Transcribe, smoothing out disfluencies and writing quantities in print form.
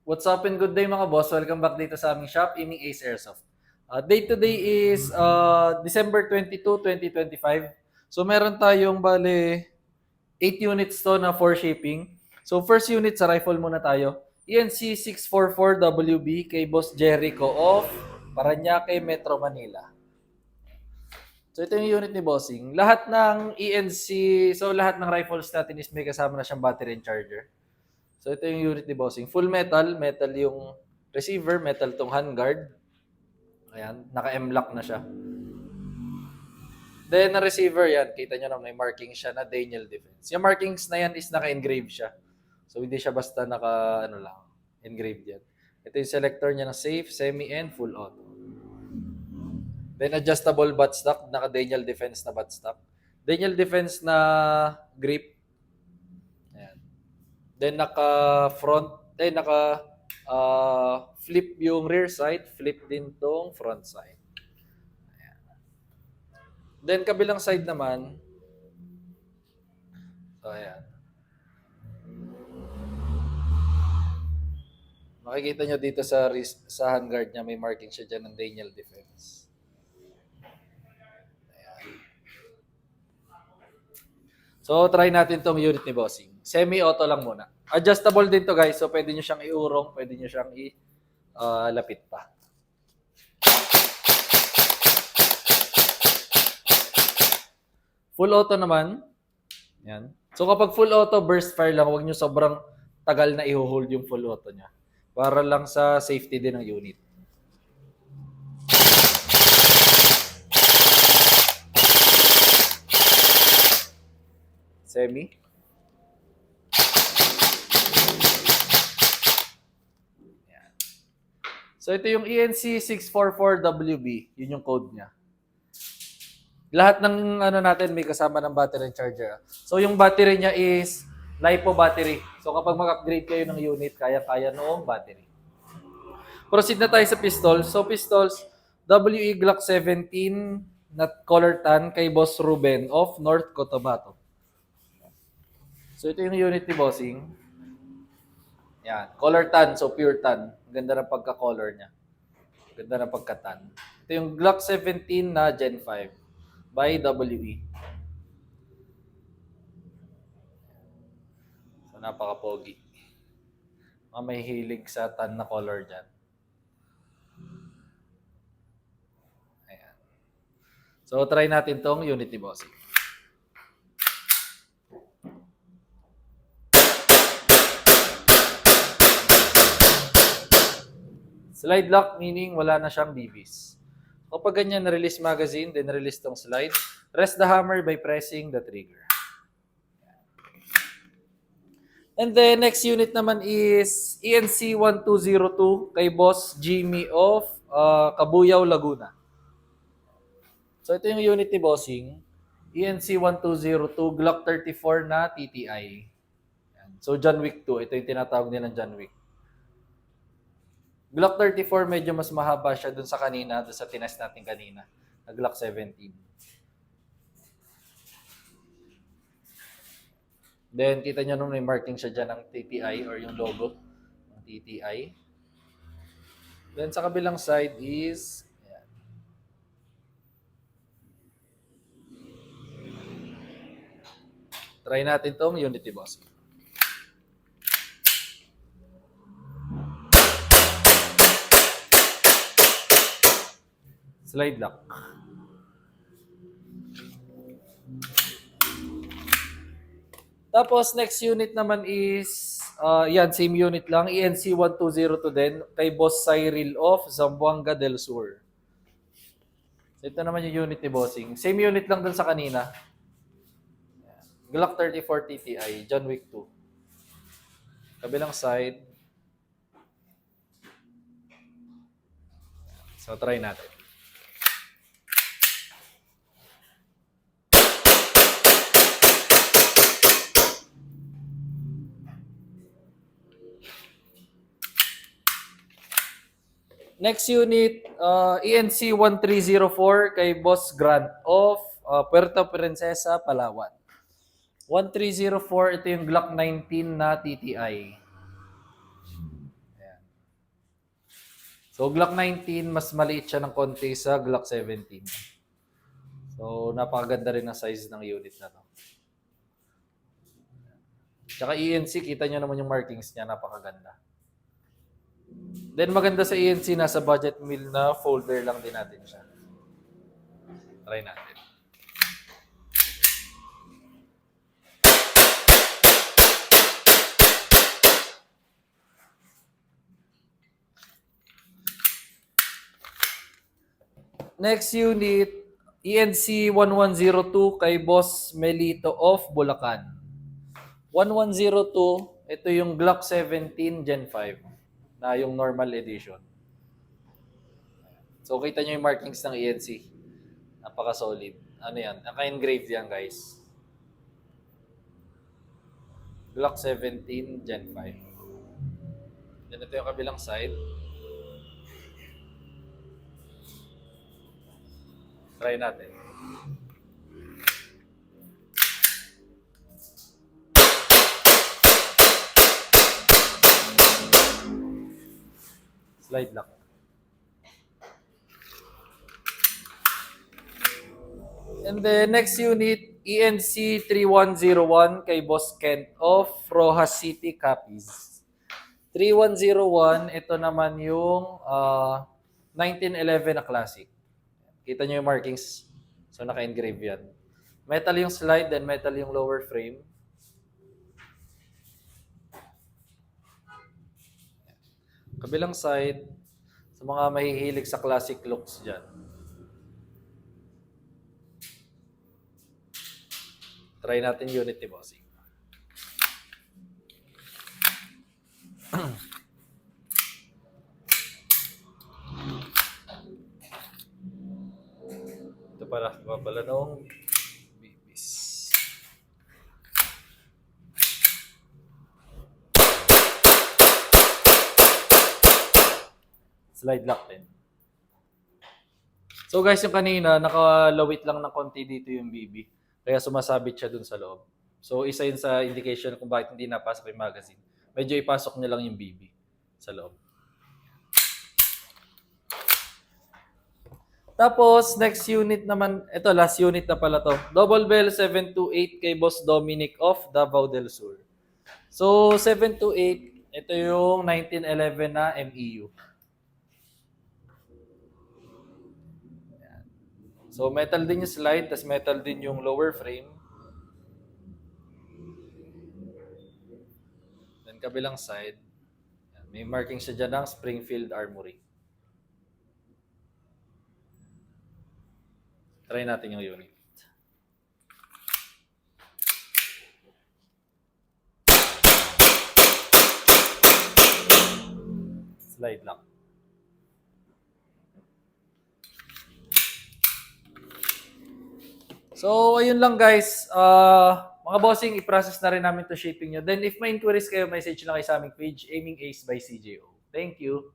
What's up and good day mga boss? Welcome back dito sa aming shop, Iming Ace Airsoft. Date today is December 22, 2025. So meron tayong bale 8 units to na for shipping. So first unit sa rifle muna tayo. ENC 644WB kay Boss Jericho of Parañaque, Metro Manila. So ito yung unit ni Bossing. Lahat ng ENC, so lahat ng rifles natin is may kasama na siyang battery and charger. So ito yung unit ni Bossing. Full metal, metal yung receiver, metal tong handguard. Ayan, naka-M-lock na siya. Then na receiver yan, kita nyo na may marking siya na Daniel Defense. Yung markings na yan is naka-engrave siya. So hindi siya basta engrave yan. Ito yung selector niya ng safe, semi, and full auto. Then adjustable buttstock, naka-Daniel Defense na buttstock. Daniel Defense na grip. Ayan. Then flip yung rear side, flip din tong front side. Ayan. Then kabilang side naman, so ayan. Makikita nyo dito sa handguard niya, may marking siya dyan ng Daniel Defense. Ayan. So try natin tong unit ni Bossing. Semi-auto lang muna. Adjustable din to guys, so pwede nyo siyang iurong, pwede nyo siyang lapit pa. Full auto naman. Yan. So kapag full auto, burst fire lang, huwag nyo sobrang tagal na i-hold yung full auto niya. Para lang sa safety din ng unit. Semi. So ito yung ENC 644WB, yun yung code niya. Lahat ng natin may kasama ng battery and charger. So yung battery niya is LiPo battery. So kapag mag-upgrade kayo ng unit, kaya-kaya noong battery. Proceed na tayo sa pistols. So pistols, WE Glock 17 na color tan kay Boss Ruben of North Cotabato. So ito yung unit ni Bossing. Yan, color tan, so pure tan. Ganda ng pagka-color niya. Ganda ng pagka-tan. Ito yung Glock 17 na Gen 5 by WE. So napaka-pogi. Mga may hilig sa tan na color dyan. Ayan. So try natin tong unit ni Bossing. Slide lock meaning wala na siyang BBs. Kapag ganyan na-release magazine, then release tong slide, rest the hammer by pressing the trigger. And the next unit naman is ENC 1202 kay Boss Jimmy of Cabuyao, Laguna. So ito yung unit ni Bossing, ENC 1202 Glock 34 na TTI. So John Wick 2, ito yung tinatawag nilang John Wick. Glock 34 medyo mas mahaba siya dun sa kanina, dun sa tinest natin kanina, na Glock 17. Then kita nyo nung may marking siya dyan ng TTI or yung logo ng TTI. Then sa kabilang side is, ayan. Try natin tong Unity Boss. Slide lock. Tapos next unit naman is yan, same unit lang, ENC 1202 din kay Boss Cyril of Zamboanga del Sur. Ito naman yung unit ni Bossing. Same unit lang dun sa kanina. Glock 34 TTI, John Wick 2. Kabilang side. So try natin. Next unit, ENC 1304 kay Boss Grant of Puerto Princesa, Palawan. 1304, ito yung Glock 19 na TTI. Ayan. So, Glock 19, mas maliit siya ng konti sa Glock 17. So, napakaganda rin ang size ng unit na to. Tsaka ENC, kita nyo naman yung markings niya, napakaganda. Then maganda sa ENC, nasa budget meal na folder lang din natin siya. Try natin. Next unit, ENC 1102 kay Boss Melito of Bulacan. 1102, ito yung Glock 17 Gen 5 na yung normal edition. So kita nyo yung markings ng ENC. Napaka-solid. Ano yan? Naka-engraved yan, guys. Glock 17 Gen 5. Then ito yung kabilang side. Try natin. Slide lock. And the next unit, ENC 3101 kay Boss Kent of Rojas City, Capiz. 3101, ito naman yung 1911 na classic. Kita nyo yung markings. So, naka-engrave yan. Metal yung slide, then metal yung lower frame. Kabilang side, sa mga mahihilig sa classic looks dyan. Try natin unit ni Bossing. Ito pala nung bibis. Slide lock din. So guys, yung kanina, nakalawit lang ng konti dito yung BB. Kaya sumasabit siya dun sa loob. So isa yun sa indication kung bakit hindi napasok yung magazine. Medyo ipasok niya lang yung BB sa loob. Tapos, next unit naman, ito, last unit na pala to. Double Bell 728 kay Boss Dominic of Davao del Sur. So, 728, ito yung 1911 na MEU. So, metal din yung slide, tas metal din yung lower frame. Then, kabilang side, may marking siya dyan ng Springfield Armory. Try natin yung unit. Slide lang. So, ayun lang guys. Mga bossing, i-process na rin namin to shipping nyo. Then, if may inquiries kayo, message lang kayo sa aming page, Aiming Ace by CJO. Thank you.